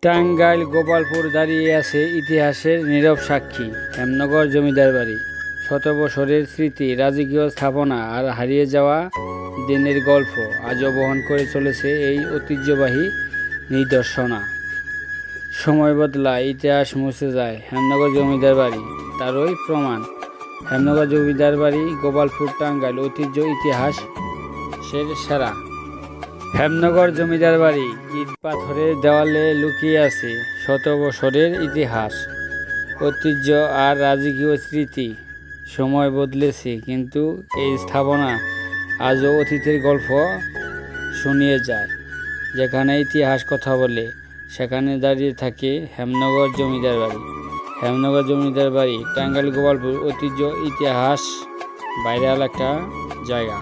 টাঙ্গাইল গোপালপুর দাঁড়িয়ে আছে ইতিহাসের নীরব সাক্ষী। হেমনগর জমিদার বাড়ি, শত বছরের স্মৃতি, রাজকীয় স্থাপনা আর হারিয়ে যাওয়া দিনের গল্প আজও বহন করে চলেছে এই ঐতিহ্যবাহী নিদর্শনা। সময় বদলায়, ইতিহাস মুছে যায়, হেমনগর জমিদার বাড়ি তারই প্রমাণ। হেমনগর জমিদার বাড়ি, গোপালপুর, টাঙ্গাইল, ঐতিহ্য ইতিহাস সেরা। হেমনগর জমিদার বাড়ি ইট পাথরের দেওয়ালে লুকিয়ে আছে শত বছরের ইতিহাস, ঐতিহ্য আর রাজকীয় স্মৃতি। সময় বদলেছে, কিন্তু এই স্থাপনা আজও অতীতের গল্প শুনিয়ে যায়। যেখানে ইতিহাস কথা বলে, সেখানে দাঁড়িয়ে থাকে হেমনগর জমিদার বাড়ি। হেমনগর জমিদার বাড়ি, টাঙ্গাইল গোপালপুর, ঐতিহ্য ইতিহাস ভাইরাল একটা জায়গা।